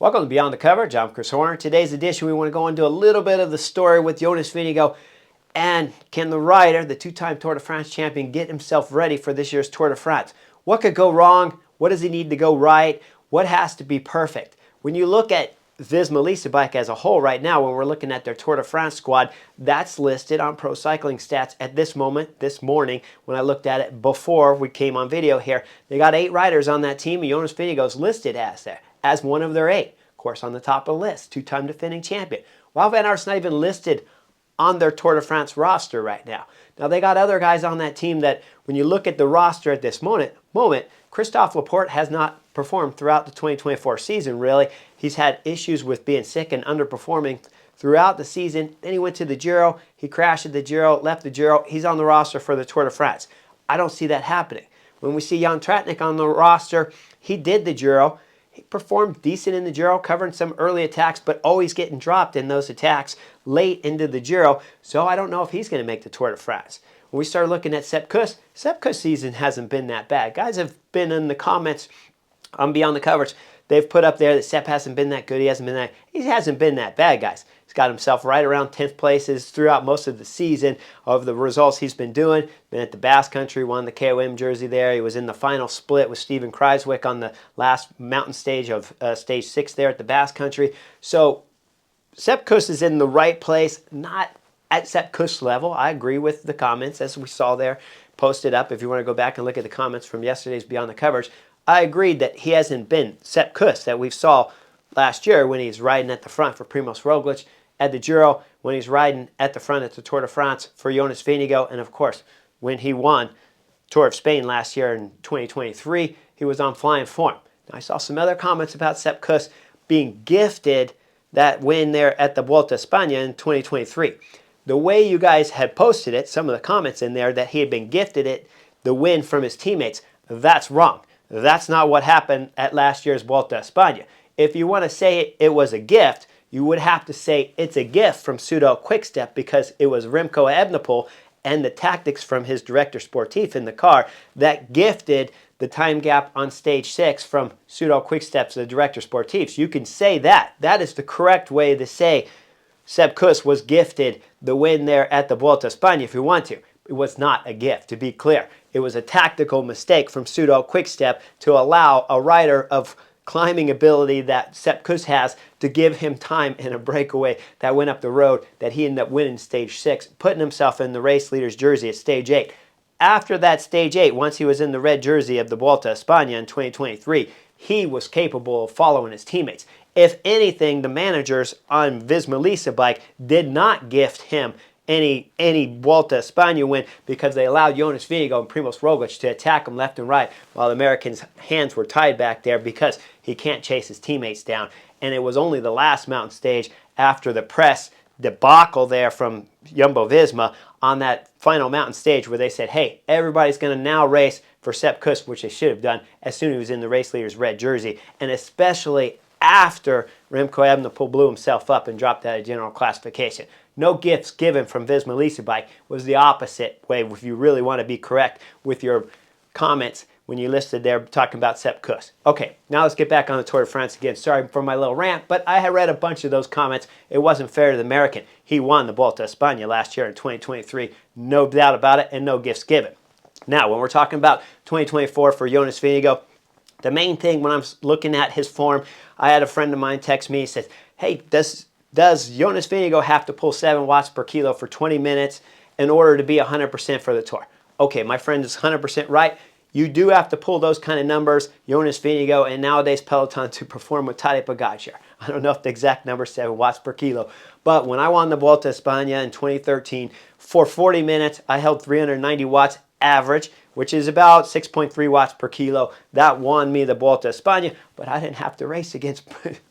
Welcome to Beyond the Coverage. I'm Garrett Horner. Today's edition, we want to go into a little bit of the story with Jonas Vingegaard. And can the rider, the two-time Tour de France champion, get himself ready for this year's Tour de France? What could go wrong? What does he need to go right? What has to be perfect? When you look at Visma Bike as a whole right now, when we're looking at their Tour de France squad, that's listed on Pro Cycling Stats at this moment, this morning, when I looked at it before we came on video here. They got 8 riders on that team, and Jonas Vingegaard is listed as one of their 8. Of course, on the top of the list, two-time defending champion. Wout van Aert's not even listed on their Tour de France roster right now. Now, they got other guys on that team that, when you look at the roster at this moment, Christophe Laporte has not performed throughout the 2024 season, really. He's had issues with being sick and underperforming throughout the season. Then he went to the Giro. He crashed at the Giro, left the Giro. He's on the roster for the Tour de France. I don't see that happening. When we see Jan Tratnik on the roster, he did the Giro. He performed decent in the Giro, covering some early attacks, but always getting dropped in those attacks late into the Giro. So I don't know if he's going to make the Tour de France. When we start looking at Sepp Kuss season hasn't been that bad. Guys have been in the comments on Beyond the Coverage. They've put up there that Sepp hasn't been that good. He hasn't been that bad, guys. He's got himself right around 10th places throughout most of the season of the results he's been doing. Been at the Basque Country, won the KOM jersey there. He was in the final split with Steven Kruijswijk on the last mountain stage of stage 6 there at the Basque Country. So Sepp Kuss is in the right place, not at Sepp Kuss level. I agree with the comments as we saw there posted up. If you want to go back and look at the comments from yesterday's Beyond the Coverage, I agreed that he hasn't been Sepp Kuss that we saw last year when he's riding at the front for Primož Roglič at the Giro, when he's riding at the front at the Tour de France for Jonas Vingegaard, and of course, when he won Tour of Spain last year in 2023, he was on flying form. Now, I saw some other comments about Sepp Kuss being gifted that win there at the Vuelta España in 2023. The way you guys had posted it, some of the comments in there, that he had been gifted it, the win from his teammates, that's wrong. That's not what happened at last year's Vuelta España. If you want to say it was a gift, you would have to say it's a gift from Pseudo Quickstep, because it was Remco Evenepoel and the tactics from his director sportif in the car that gifted the time gap on stage 6 from Pseudo Quickstep's the director sportifs. You can say that. That is the correct way to say Sepp Kuss was gifted the win there at the Vuelta España if you want to. It was not a gift, to be clear. It was a tactical mistake from Pseudo Quickstep to allow a rider of climbing ability that Sepp Kuss has to give him time in a breakaway that went up the road that he ended up winning stage 6, putting himself in the race leader's jersey at stage 8. After that stage 8, once he was in the red jersey of the Vuelta España in 2023, he was capable of following his teammates. If anything, the managers on Visma Bike did not gift him any Vuelta España win, because they allowed Jonas Vingegaard and Primož Roglič to attack him left and right while the American's hands were tied back there because he can't chase his teammates down. And it was only the last mountain stage after the press debacle there from Jumbo-Visma on that final mountain stage where they said, hey, everybody's going to now race for Sepp Kuss, which they should have done as soon as he was in the race leader's red jersey, and especially after Remco Evenepoel blew himself up and dropped out of general classification. No gifts given from Visma Bike. Was the opposite way, if you really want to be correct with your comments when you listed there talking about Sepp Kuss. Okay, now let's get back on the Tour de France again. Sorry for my little rant, but I had read a bunch of those comments. It wasn't fair to the American. He won the Vuelta España last year in 2023. No doubt about it, and no gifts given. Now, when we're talking about 2024 for Jonas Vingegaard, the main thing when I'm looking at his form, I had a friend of mine text me and said, hey, does Jonas Vingegaard have to pull 7 watts per kilo for 20 minutes in order to be 100% for the Tour? Okay, my friend is 100% right. You do have to pull those kind of numbers, Jonas Vingegaard and nowadays Peloton, to perform with Tadej Pogačar. I don't know if the exact number is 7 watts per kilo, but when I won the Vuelta España in 2013, for 40 minutes, I held 390 watts average, which is about 6.3 watts per kilo. That won me the Vuelta España, but I didn't have to race against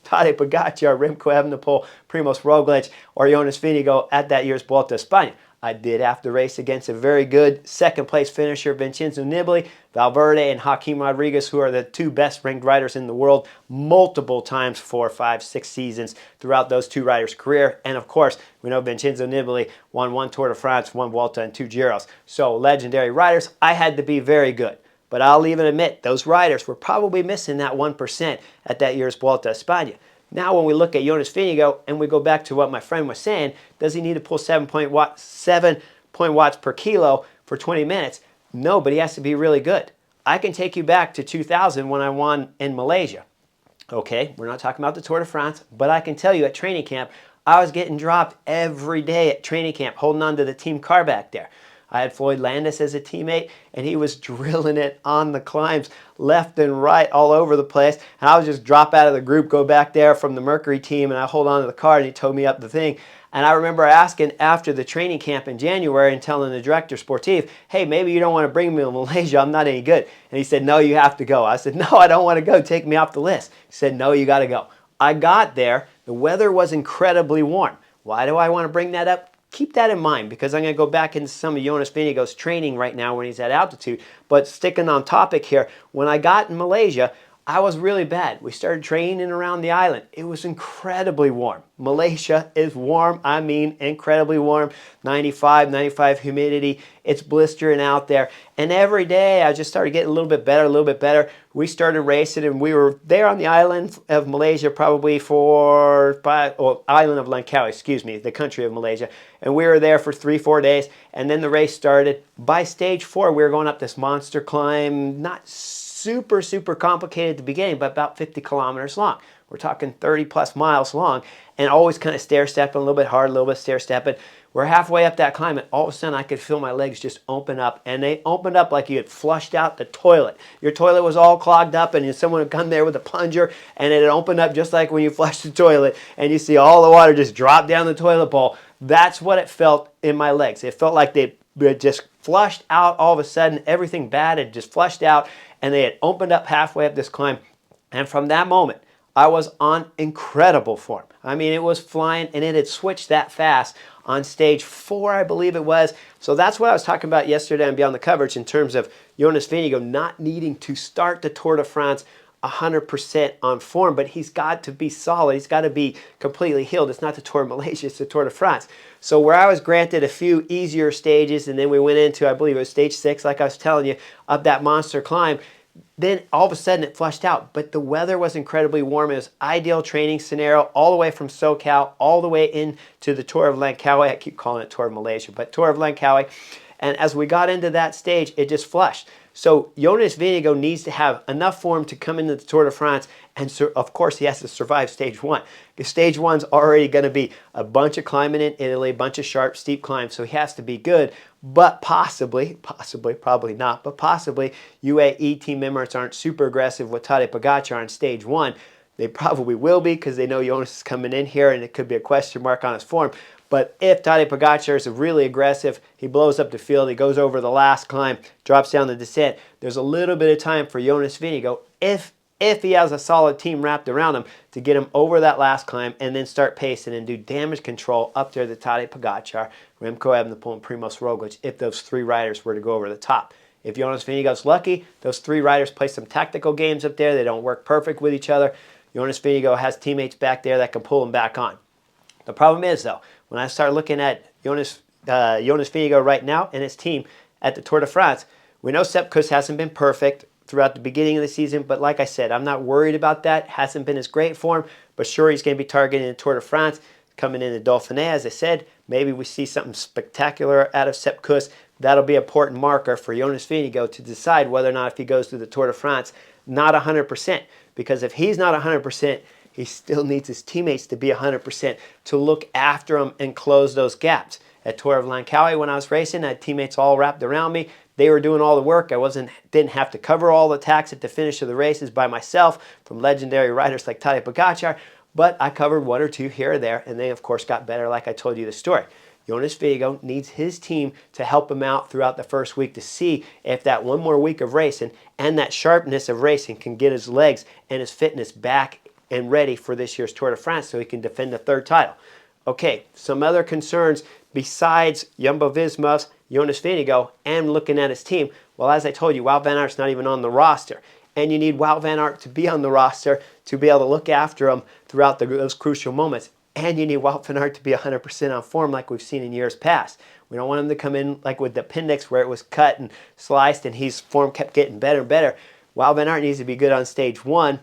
Tadej Pogačar, Remco Evenepoel, Primož Roglič, or Jonas Vingegaard at that year's Vuelta España. I did have to race against a very good second-place finisher, Vincenzo Nibali, Valverde, and Joaquim Rodriguez, who are the 2 best-ranked riders in the world multiple times, 4, 5, 6 seasons throughout those 2 riders' career. And, of course, we know Vincenzo Nibali won 1 Tour de France, 1 Vuelta, and 2 Giros. So, legendary riders. I had to be very good. But I'll even admit, those riders were probably missing that 1% at that year's Vuelta España. Now when we look at Jonas Vingegaard and we go back to what my friend was saying, does he need to pull 7 watts per kilo for 20 minutes? No, but he has to be really good. I can take you back to 2000 when I won in Malaysia. Okay, we're not talking about the Tour de France, but I can tell you at training camp, I was getting dropped every day at training camp, holding on to the team car back there. I had Floyd Landis as a teammate, and he was drilling it on the climbs left and right all over the place. And I would just drop out of the group, go back there from the Mercury team, and I hold on to the car, and he towed me up the thing. And I remember asking after the training camp in January and telling the director sportif, hey, maybe you don't want to bring me to Malaysia. I'm not any good. And he said, no, you have to go. I said, no, I don't want to go. Take me off the list. He said, no, you got to go. I got there. The weather was incredibly warm. Why do I want to bring that up? Keep that in mind because I'm going to go back into some of Jonas Vingegaard's training right now when he's at altitude. But sticking on topic here, when I got in Malaysia, I was really bad. We started training around the island. It was incredibly warm. Malaysia is warm. I mean, incredibly warm. 95 humidity. It's blistering out there. And every day I just started getting a little bit better. We started racing and we were there on the island of Malaysia probably island of Langkawi, excuse me, the country of Malaysia. And we were there for 3-4 days. And then the race started. By stage 4, we were going up this monster climb, not super complicated at the beginning, but about 50 kilometers long. We're talking 30 plus miles long and always kind of stair-stepping, a little bit hard, a little bit stair-stepping. We're halfway up that climb and all of a sudden I could feel my legs just open up, and they opened up like you had flushed out the toilet. Your toilet was all clogged up and someone would come there with a plunger and it had opened up just like when you flush the toilet and you see all the water just drop down the toilet bowl. That's what it felt in my legs. It felt like they just flushed out all of a sudden. Everything bad had just flushed out and they had opened up halfway up this climb. And from that moment, I was on incredible form. I mean, it was flying and it had switched that fast on stage 4, I believe it was. So that's what I was talking about yesterday on Beyond the Coverage in terms of Jonas Vingegaard not needing to start the Tour de France 100% on form, but he's got to be solid. He's got to be completely healed. It's not the Tour of Malaysia, it's the Tour de France. So where I was granted a few easier stages, and then we went into, I believe it was stage 6, like I was telling you, up that monster climb, then all of a sudden it flushed out. But the weather was incredibly warm. It was ideal training scenario all the way from SoCal, all the way into the Tour of Langkawi. I keep calling it Tour of Malaysia, but Tour of Langkawi. And as we got into that stage, it just flushed. So Jonas Vingegaard needs to have enough form to come into the Tour de France, and so, of course he has to survive stage 1. Because stage 1's already going to be a bunch of climbing in Italy, a bunch of sharp, steep climbs, so he has to be good. But possibly, probably not, but possibly UAE team members aren't super aggressive with Tadej Pogacar on stage 1. They probably will be because they know Jonas is coming in here and it could be a question mark on his form. But if Tadej Pogacar is really aggressive, he blows up the field, he goes over the last climb, drops down the descent, there's a little bit of time for Jonas Vingegaard, if he has a solid team wrapped around him, to get him over that last climb and then start pacing and do damage control up there to Tadej Pogacar, Remco Evenepoel, and Primoz Roglic, if those 3 riders were to go over the top. If Jonas Vingegaard's lucky, those 3 riders play some tactical games up there. They don't work perfect with each other. Jonas Vingegaard has teammates back there that can pull him back on. The problem is, though, when I start looking at Jonas Vingegaard right now and his team at the Tour de France, we know Sepp Kuss hasn't been perfect throughout the beginning of the season, but like I said, I'm not worried about that. Hasn't been his great form, but sure, he's going to be targeting the Tour de France, coming in the Dauphiné, as I said. Maybe we see something spectacular out of Sepp Kuss. That'll be an important marker for Jonas Vingegaard to decide whether or not if he goes to the Tour de France, not 100%, because if he's not 100%, he still needs his teammates to be 100% to look after him and close those gaps. At Tour of Langkawi, when I was racing, I had teammates all wrapped around me. They were doing all the work. I didn't have to cover all the tacks at the finish of the races by myself from legendary riders like Tadej Pogacar, but I covered 1 or 2 here or there, and they, of course, got better like I told you the story. Jonas Vingegaard needs his team to help him out throughout the first week to see if that 1 more week of racing and that sharpness of racing can get his legs and his fitness back and ready for this year's Tour de France so he can defend the 3rd title. Okay, some other concerns besides Jumbo-Visma's Jonas Vingegaard and looking at his team. Well, as I told you, Wout van Aert's not even on the roster. And you need Wout van Aert to be on the roster to be able to look after him throughout those crucial moments. And you need Wout van Aert to be 100% on form like we've seen in years past. We don't want him to come in like with the appendix where it was cut and sliced and his form kept getting better and better. Wout van Aert needs to be good on stage 1.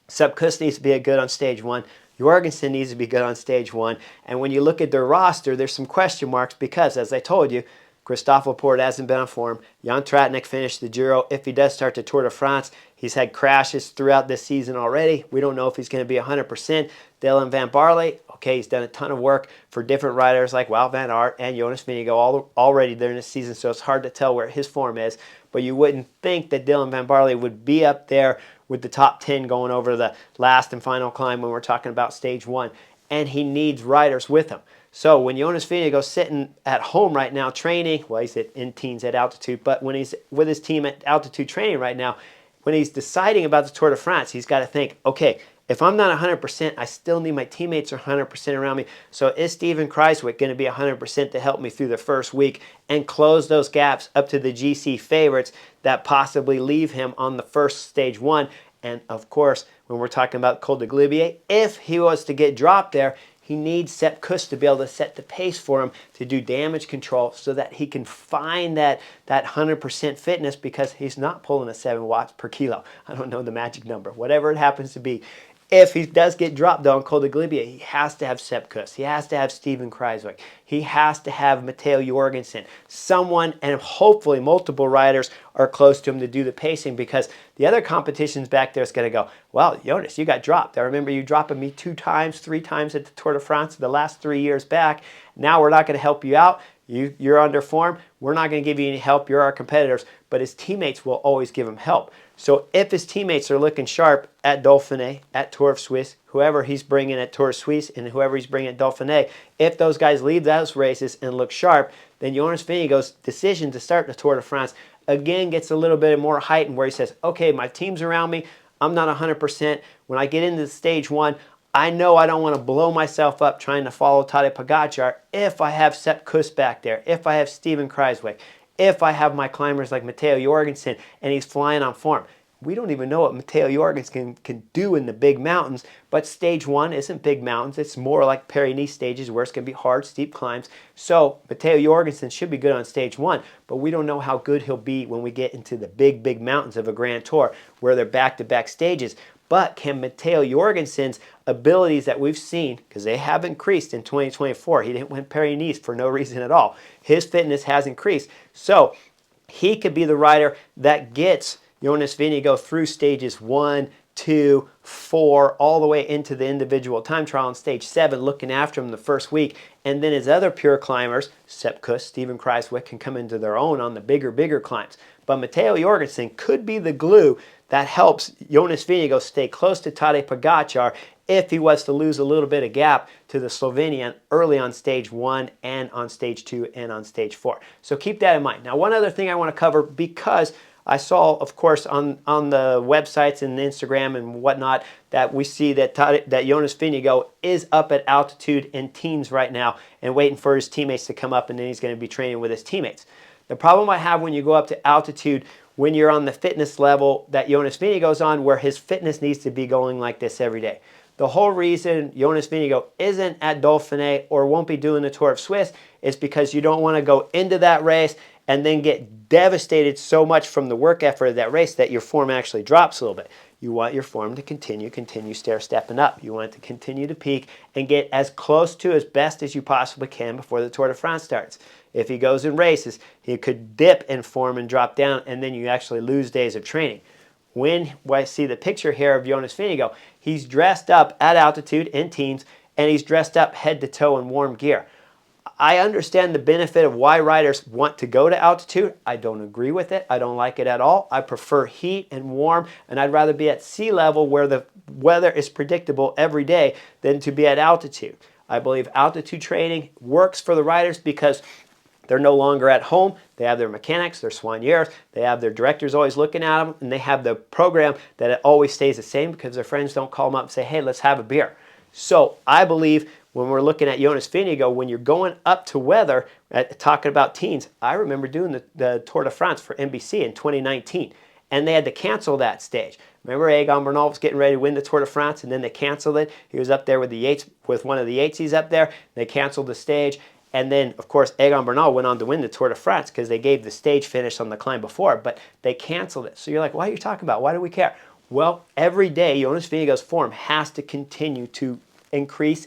Sepp Kuss needs to be good on stage 1. Jorgensen needs to be good on stage 1. And when you look at their roster, there's some question marks because, as I told you, Christophe Laporte hasn't been on form. Jan Tratnik finished the Giro. If he does start the Tour de France, he's had crashes throughout this season already. We don't know if he's going to be 100%. Dylan Van Barle, okay, he's done a ton of work for different riders like Wout van Aert and Jonas Vingegaard already during this season, so it's hard to tell where his form is. But you wouldn't think that Dylan Van Barle would be up there with the top 10 going over the last and final climb when we're talking about stage 1. And he needs riders with him. So when Jonas Vingegaard's sitting at home right now training, well, he's in teens at altitude, but when he's with his team at altitude training right now, when he's deciding about the Tour de France, he's got to think, okay, if I'm not 100%, I still need my teammates are 100% around me. So is Steven Kruijswijk going to be 100% to help me through the first week and close those gaps up to the GC favorites that possibly leave him on the first stage 1? And of course, when we're talking about Col de Glibier, if he was to get dropped there, he needs Sepp Kuss to be able to set the pace for him to do damage control so that he can find that 100% fitness, because he's not pulling a 7 watts per kilo. I don't know the magic number, whatever it happens to be. If he does get dropped though on Col de Glibier, he has to have Sepp Kuss. He has to have Steven Kruijswijk. He has to have Matteo Jorgensen. Someone, and hopefully multiple riders, are close to him to do the pacing, because the other competitions back there is going to go, well, Jonas, you got dropped. I remember you dropping me 2 times, 3 times at the Tour de France the last 3 years back. Now we're not going to help you out. You're under form. We're not going to give you any help. You're our competitors. But his teammates will always give him help. So if his teammates are looking sharp at Dauphiné, at Tour of Suisse, whoever he's bringing at Tour of Suisse and whoever he's bringing at Dauphiné, if those guys leave those races and look sharp, then Jonas Vingegaard's decision to start the Tour de France again gets a little bit more heightened, where he says, okay, my team's around me. I'm not 100%. When I get into stage 1, I know I don't want to blow myself up trying to follow Tadej Pogačar if I have Sepp Kuss back there, if I have Steven Kruijswijk, if I have my climbers like Matteo Jorgensen and he's flying on form. We don't even know what Matteo Jorgensen can do in the big mountains, but stage 1 isn't big mountains. It's more like Pyrenees stages where it's going to be hard, steep climbs. So Matteo Jorgensen should be good on stage 1, but we don't know how good he'll be when we get into the big mountains of a Grand Tour where they're back-to-back stages. But can Matteo Jorgensen's abilities that we've seen, because they have increased in 2024, he didn't win Pyrenees for no reason at all. His fitness has increased. So he could be the rider that gets Jonas Vingegaard through stages 1, 2, 4, all the way into the individual time trial on stage 7, looking after him the first week. And then his other pure climbers, Sepp Kuss, Steven Kruijswijk, can come into their own on the bigger climbs. But Matteo Jorgensen could be the glue that helps Jonas Vingegaard stay close to Tadej Pogačar if he was to lose a little bit of gap to the Slovenian early on stage 1 and on stage 2 and on stage 4. So keep that in mind. Now, one other thing I want to cover, because I saw, of course, on the websites and Instagram and whatnot, that we see that Jonas Vingegaard is up at altitude in teens right now and waiting for his teammates to come up, and then he's going to be training with his teammates. The problem I have when you go up to altitude, when you're on the fitness level that Jonas Vingegaard's on, where his fitness needs to be going like this every day. The whole reason Jonas Vingegaard isn't at Dauphiné or won't be doing the Tour of Swiss is because you don't want to go into that race and then get devastated so much from the work effort of that race that your form actually drops a little bit. You want your form to continue stair-stepping up. You want it to continue to peak and get as close to as best as you possibly can before the Tour de France starts. If he goes in races, he could dip in form and drop down, and then you actually lose days of training. When I see the picture here of Jonas Vingegaard, he's dressed up at altitude in teens, and he's dressed up head to toe in warm gear. I understand the benefit of why riders want to go to altitude. I don't agree with it. I don't like it at all. I prefer heat and warm, and I'd rather be at sea level where the weather is predictable every day than to be at altitude. I believe altitude training works for the riders because they're no longer at home. They have their mechanics, their soigneurs, they have their directors always looking at them, and they have the program that it always stays the same because their friends don't call them up and say, hey, let's have a beer. So I believe when we're looking at Jonas Vingegaard, when you're going up to weather, talking about teens, I remember doing the Tour de France for NBC in 2019, and they had to cancel that stage. Remember, Egan Bernal was getting ready to win the Tour de France, and then they canceled it. He was up there with the Yates, with one of the Yateses up there. They canceled the stage. And then, of course, Egan Bernal went on to win the Tour de France because they gave the stage finish on the climb before, but they canceled it. So you're like, why are you talking about? Why do we care? Well, every day, Jonas Vingegaard's form has to continue to increase.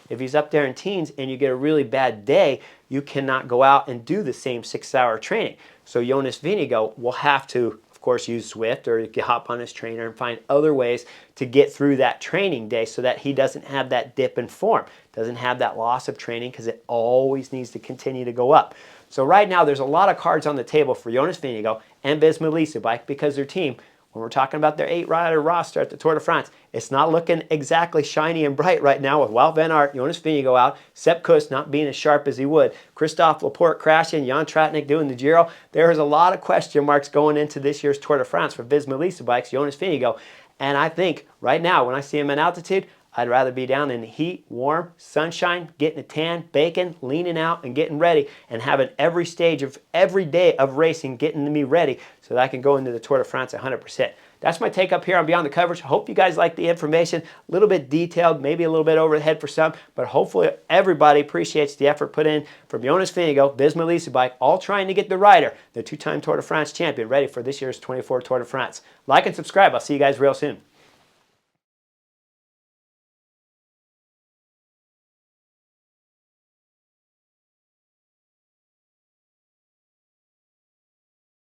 If he's up there in teens and you get a really bad day, you cannot go out and do the same 6-hour training. So Jonas Vingegaard will have to, of course, use Swift or hop on his trainer and find other ways to get through that training day so that he doesn't have that dip in form, doesn't have that loss of training, because it always needs to continue to go up. So right now, there's a lot of cards on the table for Jonas Vingegaard and Visma because their team, when we're talking about their 8-rider roster at the Tour de France, it's not looking exactly shiny and bright right now with Wout van Aert, Jonas Vingegaard out, Sepp Kuss not being as sharp as he would, Christophe Laporte crashing, Jan Tratnik doing the Giro. There's a lot of question marks going into this year's Tour de France for Visma bikes, Jonas Vingegaard. And I think right now, when I see him in altitude, I'd rather be down in the heat, warm, sunshine, getting a tan, baking, leaning out, and getting ready, and having every stage of every day of racing getting me ready so that I can go into the Tour de France 100%. That's my take up here on Beyond the Coverage. I hope you guys like the information. A little bit detailed, maybe a little bit over the head for some, but hopefully everybody appreciates the effort put in from Jonas Vingegaard, Visma bike, all trying to get the rider, the 2-time Tour de France champion, ready for this year's 24 Tour de France. Like and subscribe. I'll see you guys real soon.